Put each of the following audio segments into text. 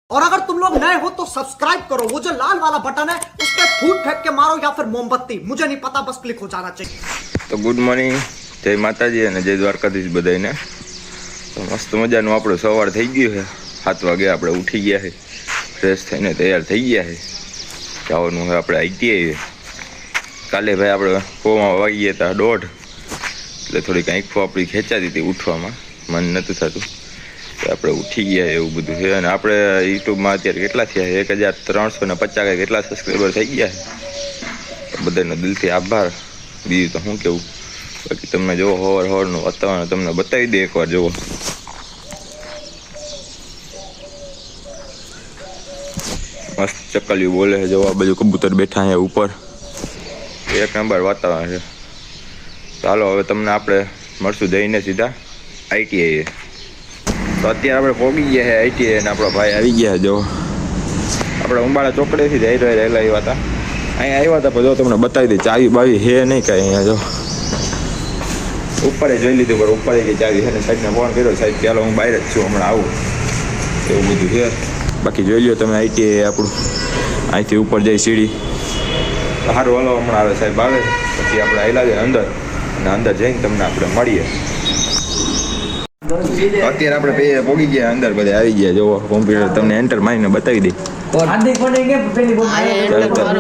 और अगर तुम लोग नए हो तो सब्सक्राइब करो, वो जो लाल वाला बटन है उस पर फूट फेंक के मारो या फिर मोमबत्ती, मुझे नहीं पता, बस क्लिक हो जाना चाहिए। તો ગુડ મોર્નિંગ, જય માતાજી અને જય દ્વારકાધીશ બધાને। તો મસ્ત મજાનું આપણું સવાર થઈ ગયું છે। 7 વાગે આપણે ઉઠી ગયા છે, ફ્રેશ થઈને તૈયાર થઈ ગયા છે, જવાનું છે આપણે આઈટીઆઈ। કાલે ભાઈ આપણે પોમાં વાગી ગયા હતા 1:30, એટલે થોડીક આંખો આપણી ખેંચાતી હતી, ઉઠવામાં મન નહોતું થતું, તો આપણે ઉઠી ગયા એવું બધું છે। અને આપણે યુટ્યુબમાં અત્યારે કેટલા થયા છે, 1350 કેટલા સબસ્ક્રાઈબર થઈ ગયા છે। બધાનો દિલથી આભાર। બીજું તો શું કેવું, બાકી તમને જોવો હવારનું વાતાવરણ તમને બતાવી દે એકવાર જુઓ। મસ્ત ચકલિયું બોલે છે, જો આ બાજુ કબૂતર બેઠા છે ઉપર, એક નંબર વાતાવરણ છે। ચાલો હવે તમને આપણે મળશું જઈને સીધા આઈટીઆઈ। તો અત્યારે આપણે પહોંચી ગયા છે આઈટીઆઈ અને આપણો ભાઈ આવી ગયા। જો આપણે ઉંબાળા ચોકડેથી જઈ રહેલા આવ્યા હતા, અહીંયા આવ્યા હતા, પણ જો તમને બતાવી દે ચાવી બાવી હે નહીં કાંઈ। અહીંયા જો ઉપર જોઈ લીધું, પણ ઉપર કે ચાવી છે ને સાઈડને ફોન કર્યો, સાઈડ ચાલો હું બહાર જ છું, હમણાં આવું, એવું બધું છે। બાકી જોઈ લો તમે આઈટીઆઈ આપણું, અહીંથી ઉપર જઈ સીડી, સારું હાલો હમણાં આવે સાહેબ આવે, પછી આપણે આવેલા છે અંદર, અને અંદર જઈને તમને આપણે મળીએ। અત્યારે આપણે બે પોગી ગયા અંદર, બધા આવી ગયા, જોવો કોમ્પ્યુટર તમને એન્ટર મારીને બતાવી દે।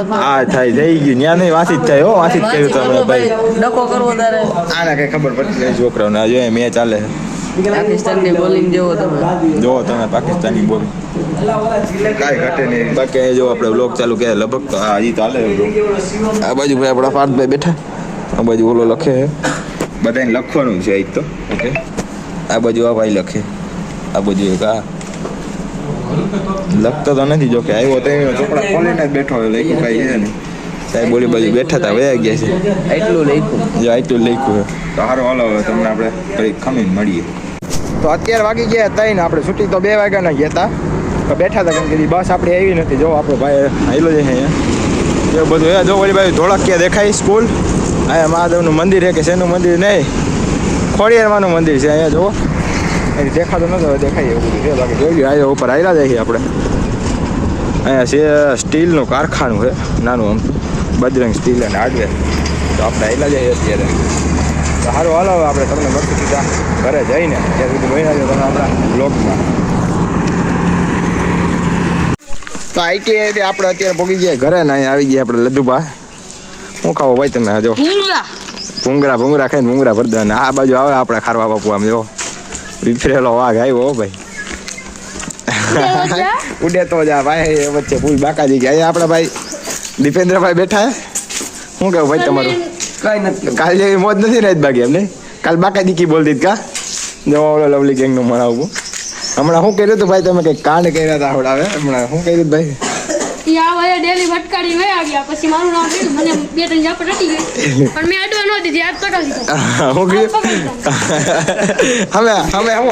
હા થાય થઈ ગયું, ત્યાં નહીં વાંચી જ થાય હો, વાંચી જ કર્યું તમે ભાઈ, ડકો કરવો તારે આને કઈ ખબર પડતી નહીં છોકરાઓને। જો મેચ ચાલે પાકિસ્તાનની બોલિંગ જેવો તમે જોવો તમે પાકિસ્તાની બોલિંગ કાંઈ ઘટે નહીં। બાકી જો આપણે બ્લોગ ચાલુ કે લગભગ તો હા હજી તો હાલે। આ બાજુ ભાઈ આપણા પાર્થભાઈ બેઠા, આ બાજુ ઓલો લખે છે, બધાને લખવાનું છે આજ તો, ઓકે। આ બાજુ આ ભાઈ લખે, આ બાજુ એક આ લખતો તો નથી, જો કે આવ્યો તો ચોપડા ખોલીને જ બેઠો હોય, લખ્યું કાંઈ છે નહીં। સાહેબ બોલી બાજુ બેઠા હતા, વયા ગયા છે, એટલું લખ્યું, જો આટલું લખ્યું છે। તો સારું હાલો હવે તમને આપણે કંઈક ખમીને મળીએ। તો અત્યારે વાગી ગયા 3, આપણે છૂટી તો 2 વાગ્યાના ગયા હતા, તો બેઠા હતા કેમ કે બસ આપણે આવી નથી। જો આપણો ભાઈ આવેલો છે અહીંયા, એવું બધું એ જો ઓલી બાજુ ધોળકિયા દેખાય સ્કૂલ, અહીંયા મહાદેવનું મંદિર છે કે શેનું મંદિર નહીં, ખોડિયારમાંનું મંદિર છે અહીંયા, જુઓ એની દેખાતું નતો, દેખાય એવું બધું છે। બાકી જોઈ લો આ ઉપર આવેલા જઈએ આપણે, અહીંયા છે સ્ટીલનું કારખાનું છે નાનું આમ, બજરંગ સ્ટીલ અને હાર્ડવેર, તો આપણે આવેલા જઈએ અત્યારે। તો સારું હાલો આપણે તમને મળતું સીધા ઘરે જઈને, ત્યાં સુધી બન્યા છે તમે આપણા બ્લોગમાં। તો આઈટીઆઈ આપણે અત્યારે પહોંચી ગયા ઘરે ને અહીંયા આવી ગયા આપણે લદ્દુભા। શું ખાવો ભાઈ તમે? જો ભૂંગરા ખાઈને ભૂંગરા ભરતા, અને આ બાજુ આવે આપણે ખારવા બાપુ, આમ જો વિફરેલો વાઘ આવ્યો ભાઈ, ઉડે તો જા ભાઈ વચ્ચે ફૂલ બાકાજી ગયા। અહીંયા આપણા ભાઈ દીપેન્દ્રભાઈ બેઠા હે, શું કહું ભાઈ તમારું? કઈ નથી, કાલ જેવી મોજ નથી ને બાકી એમને, કાલ બાકાજી કી બોલતી કા જો લવલી ગેંગનું મણાવું। હમણાં શું કર્યું હતું ભાઈ તમે? કંઈક કાંડ કર્યા હતા આવડાવે, હમણાં શું કર્યું ભાઈ? યા ભાઈ ડેલી ભટકાડી વયા ગયા, પછી મારું નામ લીધું, મને 2-3 ઝાપટ હતી ગઈ, પણ મેં અડવા ન દીધી, આજ પકડી દીધો। શું કહ્યું?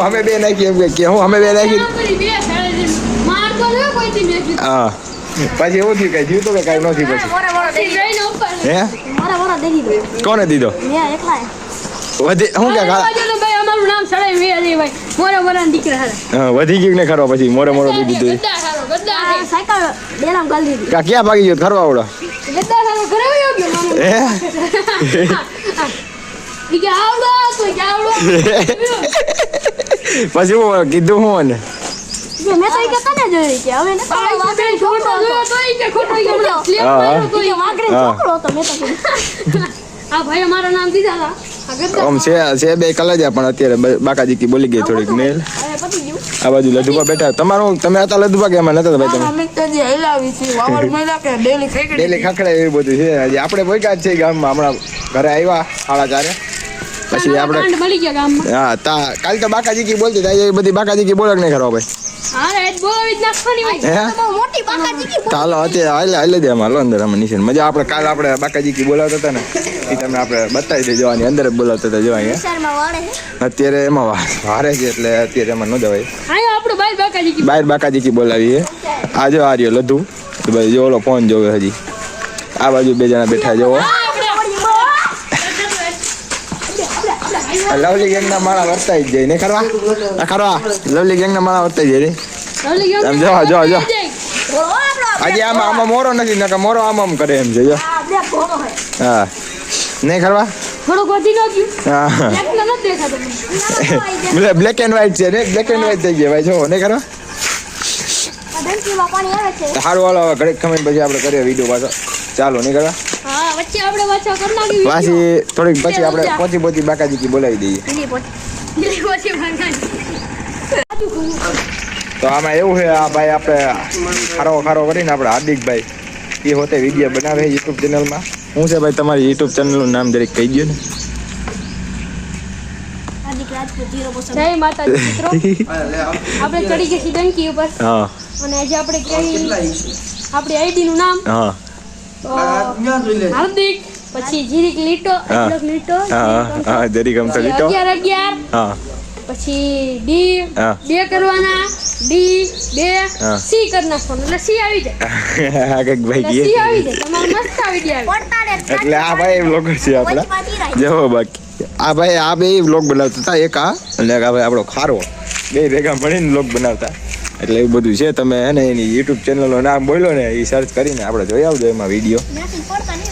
અમે બે નાખી, એમ કે હું અમે બે નાખી, મારતો ન કોઈથી મેં કીધું। હા પછી એવું થયું, કઈ થયું તો કે કઈ ન થયું પછી? પછી જઈને ઉપર હે મારા દેખી ગયો, કોને દીધો? મેં એકલા વધી શું કે ભાઈ અમારું નામ સડાઈ વે દે ભાઈ, મોરા દીકરા હારે વધી ગયું ને ખરો, પછી મોરે દીધું ગદ્દા હારો ગદ્દા સાયકલ બેરામ ગાલ દીધી, કા ક્યાં ભાગી ગયો ખરવા આવડો? ગદ્દા હારો ઘરે વયો ગયો મામા, હે ઈ કે આવડો તો કે આવડો પછી હું કીધું હું ને મેં તો ઈ કે કને જોઈ કે હવે ને વાગડી છોકરો જોયો તો ઈ કે ખોટો ગયો સ્લેપ માર્યો તો ઈ વાગડી છોકરો તો મેં તો આ ભાઈ અમારું નામ દીધા હતા આમ છે બે કલાજા, પણ અત્યારે બાકાજી કી બોલી ગઈ થોડીક મેલ। આ બાજુ લદ્દુભા બેઠા, તમારું તમે હતા લદ્દુભા કે એમાં નતા ભાઈ? તમે અમે તો જે હલાવી છે વાવડ મહિલા કે ડેલી ખખડાય એવું બધું છે। હજી આપણે ભોગ્યા જ છે ગામમાં, હમણાં ઘરે આવ્યા 4:30, પછી આપણે મળી ગયા ગામમાં। હા કાલ તો બાકાજી કી બોલતી હતા, એ બધી બાકાજી કી બોલક નહીં ખરો ભાઈ? હા એ બોલાવી જ નાખવાની હોય, બહુ મોટી બાકાજી કી ચાલો અત્યારે હાલે દે હાલો અંદર, આમાં નીચે મજા। આપણે કાલ આપણે બાકાજી કી બોલાવતા હતા ને, એ તમને આપણે બતાવી દે, જવાની અંદર જ બોલાવતા હતા, જોવા શર્મા વાળે છે અત્યારે એમાં વારે છે, એટલે અત્યારે એમાં ન જવાય। આયો આપણો બાઈ બાકાજી કી બહાર બાકાજી કી બોલાવીએ। આ જો આ રહ્યો લદ્દુ, તો ભાઈ જો ઓલો ફોન જોવે હજી, આ બાજુ 2 જણા બેઠા જોવો, લવલી ગેંગના માળા વર્તાઈ જ જાય ને ખરવા, લવલી ગેંગના માળા વર્તાઈ જાય રે। લવલી ગેમ આમ જો આજે આમાં મોરો નથી નકર મોરો આમ કરે એમ છે જો હા નહીં ખરવા થોડુંક વધી ન ગયું હા એકલા નથી દેખાતો મને. બ્લેક એન્ડ વ્હાઈટ છે ને બ્લેક એન્ડ વ્હાઈટ થઈ ગયા ભાઈ જો નહીં ખરવા પાણી આવે છે. સારું હાલો હવે ઘડીક ખમીને પછી આપણે કરીએ વિડીયો પાછો ચાલો નહીં કરવા હા વચ્ચે આપણે પાછા કરી નાખી પાછી થોડીક પછી આપણે પોચી બાકાજી બોલાવી દઈએ તો આમાં એવું છે આ ભાઈ આપણે ખારો કરીને આપણે હાર્દિકભાઈ એ હોતે વિડીયો બનાવે યુટ્યુબ ચેનલમાં શું છે ભાઈ તમારી યુટ્યુબ ચેનલનું નામ દરેક કહી દો ને જય માતાજી મિત્રો આપણે ચડી ગયા છીએ ડંકી ઉપર હા અને આજે આપણે આપણી આઈડી નું નામ હા હાર્દિક પછી જીરીક લીટો એટલોક લીટો હા જરી ગમતો લીટો 11 હા પછી ડી હા. 2 કરવાના ડી 2 હા. સી કરી નાખવાનું એટલે સી આવી જાય આ કંઈક ભાઈ એટલે કહે સી છે. આવી જાય તમારે મસ્ત આવી જાય એટલે આ ભાઈ વ્લોગર છે આપણા જો બાકી આ ભાઈ આ બે વ્લોગ બનાવતા હતા એક આ અને એક આ ભાઈ આપણો ખારો બે ભેગા મળીને વ્લોગ બનાવતા એટલે એવું બધું છે તમે હે ને એની યુટ્યુબ ચેનલનું નામ બોલો ને એ સર્ચ કરીને આપણે જોઈ આવજો એમાં વિડીયો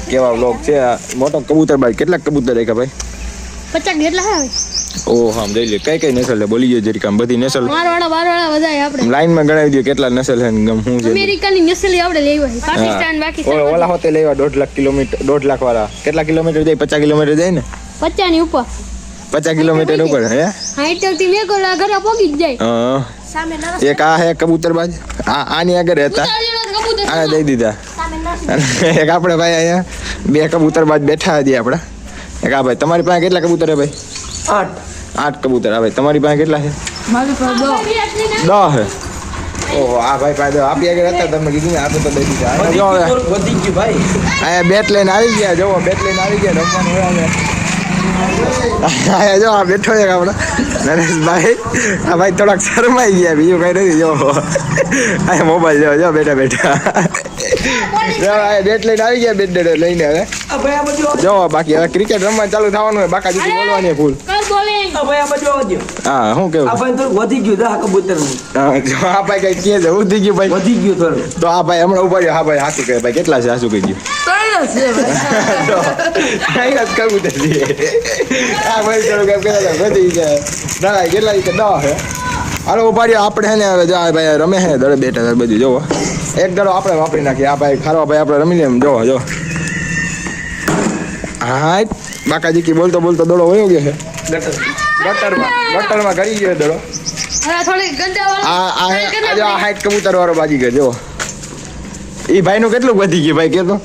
કેવા વ્લોગ છે આ મોટો કબૂતર ભાઈ કેટલાક કબૂતર રાખ્યા ભાઈ 50 જેટલા આવે ઓહ આમ જોઈ લે કઈ નસલ છે બોલી જરીક આમ બધી નસલ મારવાળા બારવાળા બધાય આપણે લાઈનમાં ગણાવી દો કેટલા નસલ છે ને ગમ શું છે અમેરિકાની નસલી આપણે લેવા છે પાકિસ્તાન બાકિસ્તાન ઓલા હોતે લેવા 1.5 લાખ કિલોમીટર 1.5 લાખ વાળા કેટલા કિલોમીટર જાય 50 કિલોમીટર જાય ને 50 ની ઉપર 50 કિલોમીટર ઉપર હે 60 થી મેઘોલા ઘરે પહોંચી જ જાય હા એક આ હે કબૂતરબાજ આની આગળ હતા આને દઈ દીધા અને એક આપણે ભાઈ અહીંયા બે કબૂતરબાજ બેઠા હતી આપણે એક આ ભાઈ તમારી પાસે કેટલા કબૂતર હે ભાઈ 8 કબૂતર આ ભાઈ તમારી પાસે કેટલા છે મારી પાસે 10. 10 હે ઓહો આ ભાઈ પાસે આપી આગળ હતા તમે કીધું ને આપે તો દઈ દીધા અને જો હવે વધી ગયું ભાઈ. અહીંયા બેટ લઈને આવી ગયા જો બેટ લઈને આવી ગયા રમવાનું હોય અહીંયા જો આ બેઠો છે આપણો નરેશભાઈ આ ભાઈ થોડાક શરમાઈ ગયા બીજું કઈ નથી જો અહીંયા મોબાઈલ જો બેઠા જો આ બેટ લઈને આવી ગયા બેટ લઈને હવે આ ભાઈ આ બાજુ જો બાકી હવે ક્રિકેટ રમવા ચાલુ થવાનું હોય બાકા જીતી બોલવાની ફૂલ કર બોલિંગ આ ભાઈ આ બાજુ આવજો. હા શું કેવું આ ભાઈ થોડું વધી ગયું દા કબૂતરનું. હા, જો આ ભાઈ કઈ કહે છે ઉધી ગયું ભાઈ વધી ગયું થોડું. તો આ ભાઈ હમણાં ઉભા રહ્યો હા ભાઈ હાથું કહે ભાઈ કેટલા છે હાસું કહી ગયું તો કઈ વાત કરવું તે આ ભાઈ થોડું કેમ કહેતા વધી ગયા ના કેટલા કે 10 હે હાલો ઉભા રહ્યો આપણે હે ને હવે જા ભાઈ રમે હે દડે બેઠા બધું જોવો એક દડો આપણે વાપરી નાખીએ આ ભાઈ ખારવા ભાઈ આપણે રમી લે એમ જોવો જો હા બાકાજી કી બોલતો દડો વયો ગયો છે ગટરમાં કરી ગયો દડો હવે થોડી ગંદા આ હાઈટ કબૂતર વાળો બાજી ગયો જો ઈ ભાઈ નું કેટલું વધી ગયું ભાઈ કેતો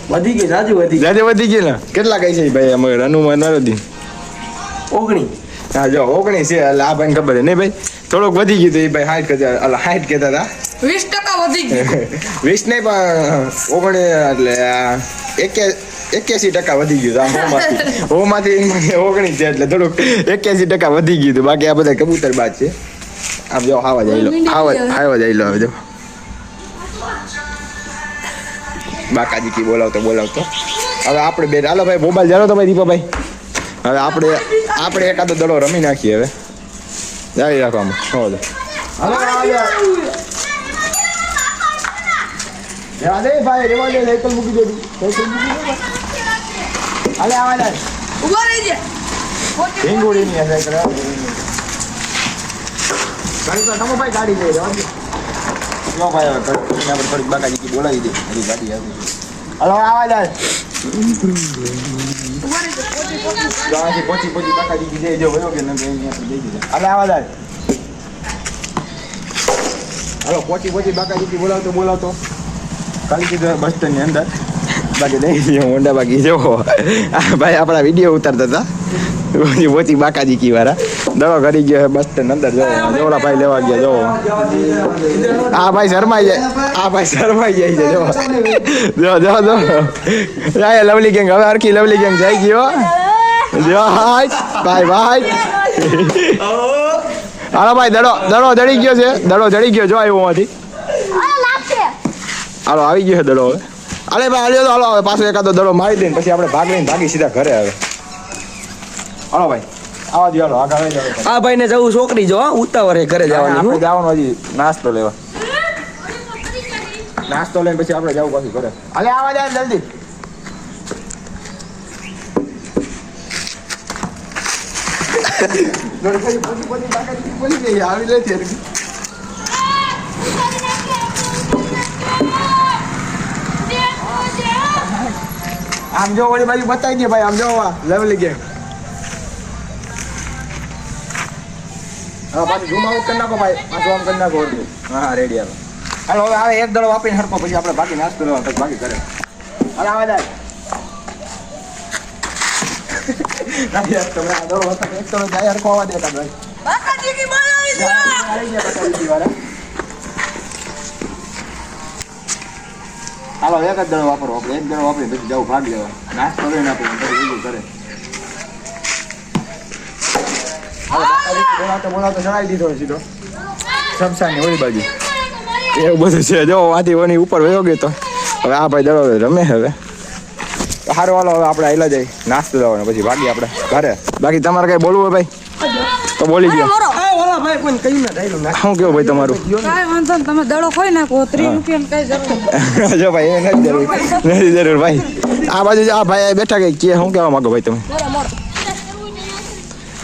વધી ગયું જાજુ વધી ગયું. જાજે વધી ગયું ને કેટલા કઈ છે ઈ ભાઈ અમે હનુમાન નરદી 19. હા જો 19 છે એટલે આ ભાઈને ખબર છે નહીં ભાઈ થોડુંક વધી ગયું તો એ ભાઈ 60 કહેતા હતા 20% વધી ગયું. 20 નહીં પણ 19 એટલે 81% વધી ગયું હોમાંથી 19 છે એટલે થોડુંક 81% વધી ગયું હતું બાકી આ બધા કબૂતર બાદ છે આમ જો હાવા જાય લો હવે જો બાકાજી કી બોલાવતો હવે આપણે બે હાલો ભાઈ મોબાઈલ જાણો તો ભાઈ દીપાભાઈ હવે આપણે એકાદો દડો રમી નાખીએ હવે જાવી રાખવામાં હાલો ભાઈ રેવા દે સાયકલ મૂકી દે હાલે આવા જાય ઉભા રહી જા. ઢીંગુડી ની સાયકલ ગાડી તો નમો ભાઈ ગાડી લઈ રહેવા દે લો ભાઈ હવે આપણે થોડીક બાકાજી કી બોલાવી દે મારી ગાડી આવી હાલો આવા જાય ગાડી પોચી બાકાજી કી દે જો વયો કે ન અહીંયા દઈ દીધા હાલે આવા જાય હાલો પોચી બાકાજી કી બોલાવતો કાલી કીધું બસ સ્ટેન્ડ ની અંદર બાકી નહીં હોન્ડા બાકી જો ભાઈ આપણા વિડીયો ઉતારતા હતા પોચી બાકાજી કી વાળા દડો કરી ગયો બસ સ્ટેન્ડ અંદર જોલા ભાઈ લેવા ગયા જો આ ભાઈ શરમાઈ જાય છે જો લવલી ગેંગ હવે હરખી લવલી ગેંગ જાય ગયો જો ભાઈ હાલો ભાઈ દડો જડી ગયો છે જો આવ્યો માંથી હાલો આવી ગયો છે દડો હવે હાલે ભાઈ હાલ્યો તો હાલો હવે પાછો એકાદો દડો મારી દઈને પછી આપણે ભાગી સીધા ઘરે આવે હાલો ભાઈ આવા જ હાલો આગળ આવી જાવ આ ભાઈ ને જવું છોકરી જો ઉતાવળે ઘરે આપણે જવાનું જવાનું હજી નાસ્તો લેવા નાસ્તો લઈને પછી આપણે જવું પાછું ઘરે હાલે આવા જાય જલ્દી આવી લે છે આમ જો ઓલી બાજુ બતાવી દે ભાઈ આમ જો લેવલી ગેમ હા પાછું ઝૂમ આઉટ કરી નાખો ભાઈ પાછું આમ કરી નાખો હા રેડી હાલો હાલો હવે આવે એક દડો વાપરીને હરકો પછી આપણે બાકી નાસ્તો લેવાનો પછી બાકી કરે હાલ આવે જાય નથી યાર તમે આ દડો વખત એક દડો જાય હરકો આવવા દેતા ભાઈ હાલો એક જ દડો વાપરો આપણે એક દડો વાપરી પછી જવું ભાગ લેવા નાસ્તો લઈને આપણે બીજું કરે બોલાવતો ચડાવી દીધો સીધો શમશાની ઓલી બાજુ એવું બધું છે જો વાંથી ઓની ઉપર વયો ગયો તો હવે આ ભાઈ દડો રમે હવે સારું હાલો હવે આપણે આયલા જાય નાસ્તો લેવાનો પછી ભાગી આપણે ઘરે બાકી તમારે કઈ બોલવું હોય ભાઈ તો બોલી ગયો ઓલા ભાઈ કોઈ કઈ ના ડાયલોગ શું કેવું ભાઈ તમારું કાંઈ વાંધો નહીં, તમે દડો ખોઈ નાખો 30 રૂપિયાની કઈ જરૂર નથી. જો ભાઈ એ નથી જરૂર ભાઈ આ બાજુ આ ભાઈ બેઠા કઈ કે શું કહેવા માંગો ભાઈ તમે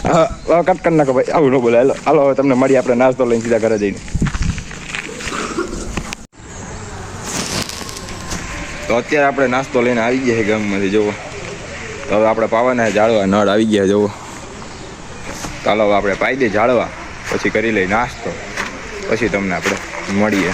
હા કટ કરી નાખો ભાઈ આવું ન બોલે હાલો હાલો હવે તમને મળી આપણે નાસ્તો લઈને સીધા ઘરે જઈને તો અત્યારે આપણે નાસ્તો લઈને આવી ગયા છે ગામમાંથી જુઓ તો હવે આપણે પાવાના ઝાડવા નળ આવી ગયા જુઓ ચાલો હવે આપણે પાઈ દે ઝાડવા પછી કરી લઈ નાસ્તો પછી તમને આપણે મળીએ